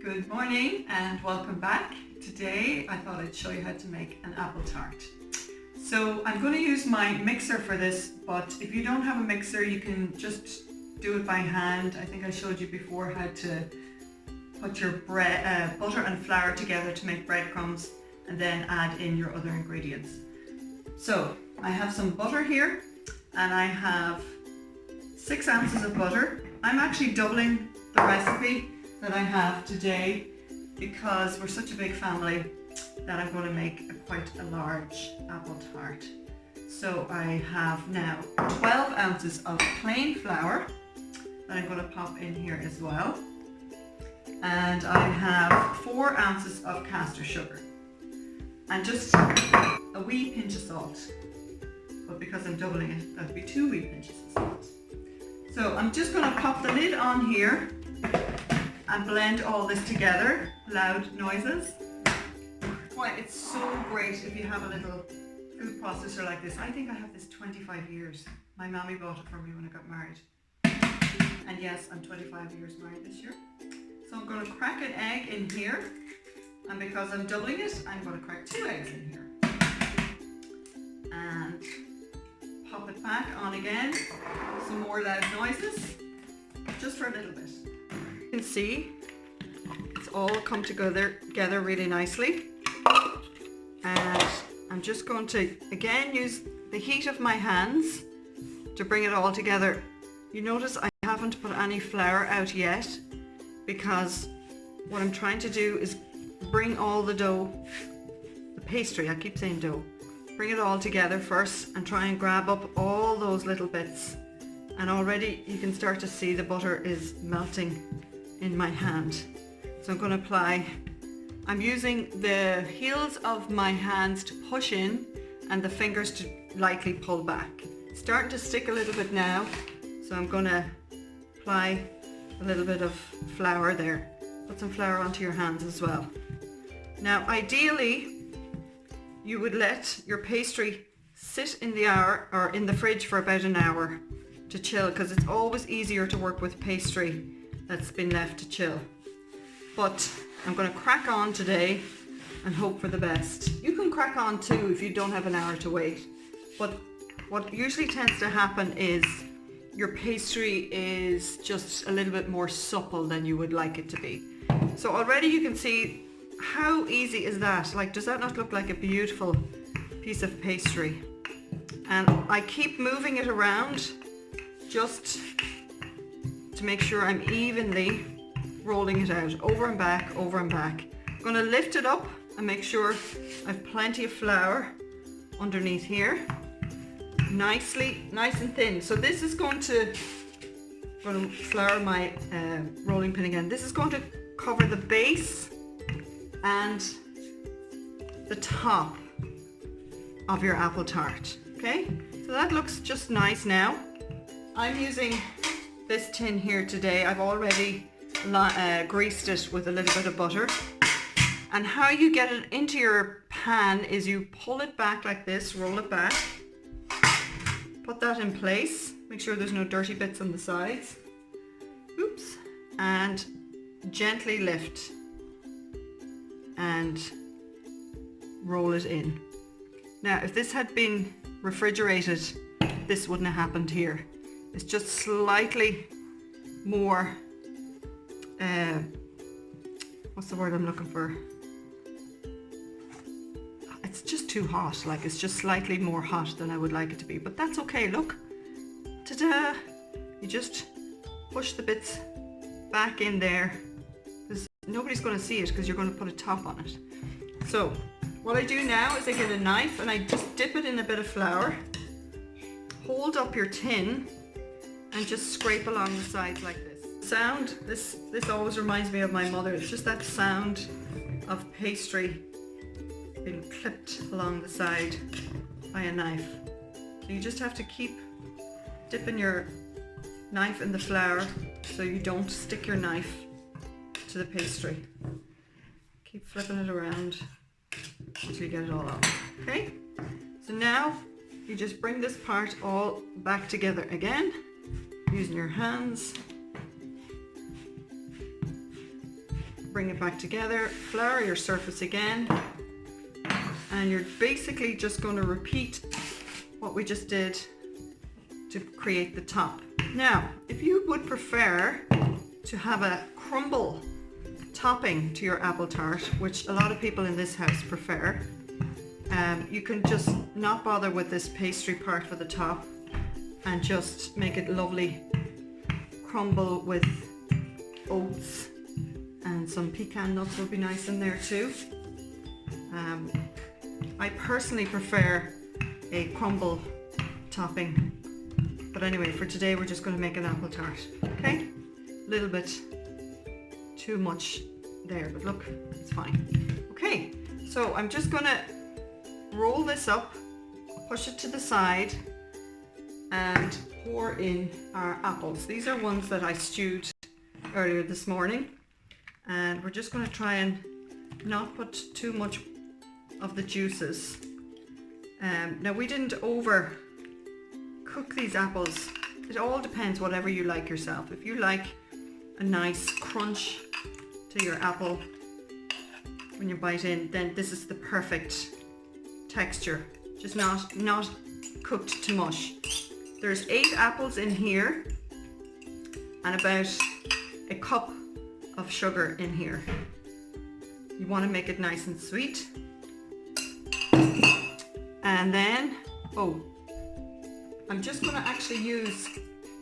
Good morning and welcome back. Today I thought I'd show you how to make an apple tart. So I'm going to use my mixer for this, but if you don't have a mixer you can just do it by hand. I think I showed you before how to put your butter and flour together to make breadcrumbs and then add in your other ingredients. So I have some butter here and I have 6 ounces of butter. I'm actually doubling the recipe that I have today because we're such a big family that I'm going to make quite a large apple tart. So I have now 12 ounces of plain flour that I'm going to pop in here as well. And I have 4 ounces of caster sugar and just a wee pinch of salt. But because I'm doubling it, that'll be 2 wee pinches of salt. So I'm just going to pop the lid on here and blend all this together. Loud noises. Why, it's so great if you have a little food processor like this. I think I have this 25 years. My mommy bought it for me when I got married. And yes, I'm 25 years married this year. So I'm going to crack an egg in here. And because I'm doubling it, I'm going to crack 2 eggs in here. And pop it back on again. Some more loud noises. Just for a little bit. You can see it's all come together really nicely. And I'm just going to again use the heat of my hands to bring it all together. You notice I haven't put any flour out yet because what I'm trying to do is bring all the dough, the pastry, I keep saying dough, bring it all together first and try and grab up all those little bits. And already you can start to see the butter is melting in my hand. So I'm going to apply, I'm using the heels of my hands to push in and the fingers to lightly pull back. It's starting to stick a little bit now, so I'm going to apply a little bit of flour there. Put some flour onto your hands as well. Now ideally you would let your pastry sit in the hour or in the fridge for about an hour to chill, because it's always easier to work with pastry that's been left to chill. But I'm going to crack on today and hope for the best. You can crack on too if you don't have an hour to wait. But what usually tends to happen is your pastry is just a little bit more supple than you would like it to be. So already you can see how easy is that. Like, does that not look like a beautiful piece of pastry? And I keep moving it around just to make sure I'm evenly rolling it out, over and back, over and back. I'm going to lift it up and make sure I've plenty of flour underneath here. Nice and thin. So this is going to flour my rolling pin again. This is going to cover the base and the top of your apple tart. Okay, so that looks just nice now. I'm using this tin here today. I've already greased it with a little bit of butter. And how you get it into your pan is you pull it back like this, roll it back, put that in place, make sure there's no dirty bits on the sides. Oops. And gently lift and roll it in. Now, if this had been refrigerated, this wouldn't have happened here. It's just slightly more, what's the word I'm looking for? It's just too hot, like it's just slightly more hot than I would like it to be, but that's okay, look. Ta-da! You just push the bits back in there. Nobody's going to see it because you're going to put a top on it. So what I do now is I get a knife and I just dip it in a bit of flour, hold up your tin and just scrape along the sides like this. Sound, this always reminds me of my mother. It's just that sound of pastry being clipped along the side by a knife. So you just have to keep dipping your knife in the flour so you don't stick your knife to the pastry. Keep flipping it around until you get it all off. Okay, so now you just bring this part all back together again using your hands. bring it back together, flour your surface again, and you're basically just going to repeat what we just did to create the top. Now, if you would prefer to have a crumble topping to your apple tart, which a lot of people in this house prefer, you can just not bother with this pastry part for the top and just make it lovely crumble with oats, and some pecan nuts will be nice in there too. I personally prefer a crumble topping, but anyway, for today we're just going to make an apple tart. Okay, a little bit too much there, but look, it's fine. Okay, so I'm just going to roll this up, push it to the side, and pour in our apples. These are ones that I stewed earlier this morning, and we're just going to try and not put too much of the juices. Now, we didn't over cook these apples. It all depends, whatever you like yourself. If you like a nice crunch to your apple when you bite in, then this is the perfect texture, just not cooked to mush. There's 8 apples in here and about a cup of sugar in here. You want to make it nice and sweet. And then, I'm just going to actually use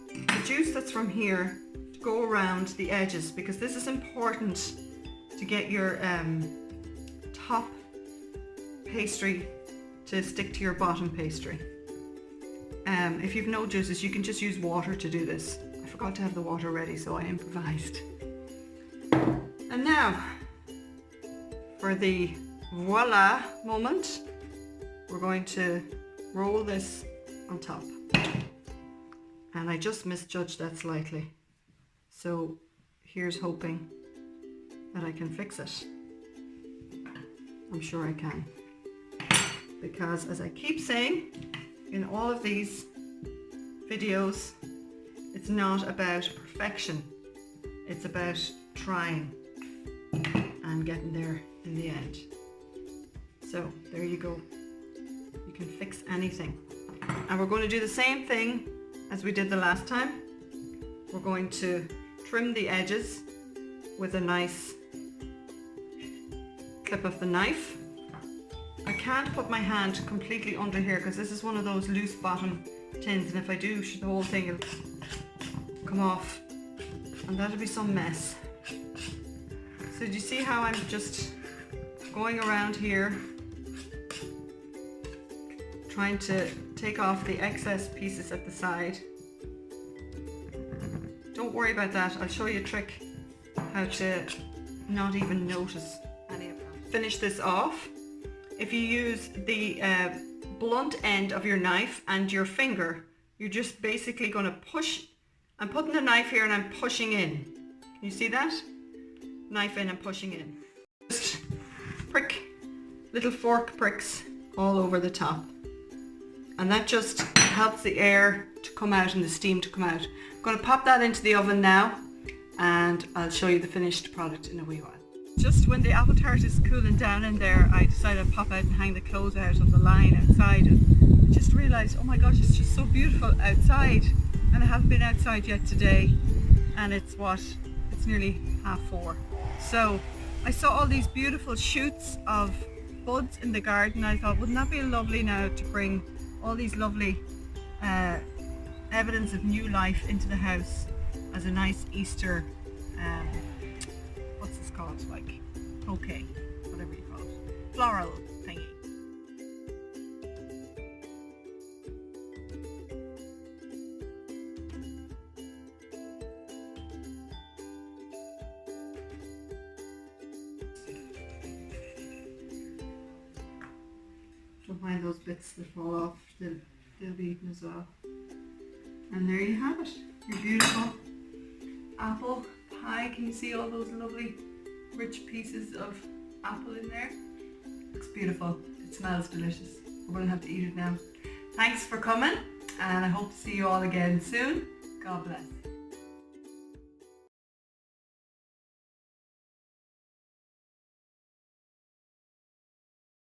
the juice that's from here to go around the edges, because this is important to get your top pastry to stick to your bottom pastry. If you've no juices, you can just use water to do this. I forgot to have the water ready, so I improvised. And now, for the voila moment, we're going to roll this on top. And I just misjudged that slightly. So here's hoping that I can fix it. I'm sure I can. Because as I keep saying in all of these videos, it's not about perfection. It's about trying and getting there in the end. So there you go. You can fix anything. And we're going to do the same thing as we did the last time. We're going to trim the edges with a nice clip of the knife. I can't put my hand completely under here because this is one of those loose bottom tins, and if I do, the whole thing will come off and that'll be some mess. So do you see how I'm just going around here trying to take off the excess pieces at the side? Don't worry about that. I'll show you a trick how to not even notice any of that. Finish this off. If you use the blunt end of your knife and your finger, you're just basically going to push. I'm putting the knife here and I'm pushing in. Can you see that? Knife in and pushing in. Just prick, little fork pricks all over the top. And that just helps the air to come out and the steam to come out. I'm going to pop that into the oven now and I'll show you the finished product in a wee while. Just when the apple tart is cooling down in there, I decided I'd pop out and hang the clothes out of the line outside, and I just realised, oh my gosh, it's just so beautiful outside, and I haven't been outside yet today, and it's nearly 4:30. So I saw all these beautiful shoots of buds in the garden. I thought, wouldn't that be lovely now to bring all these lovely evidence of new life into the house as a nice Easter what's this called, like bouquet, whatever you call it, floral thingy. Don't mind those bits that fall off, they'll be eaten as well. And there you have it, your beautiful apple pie. Can you see all those lovely rich pieces of apple in there? Looks beautiful. It smells delicious. We're going to have to eat it now. Thanks for coming, and I hope to see you all again soon. God bless.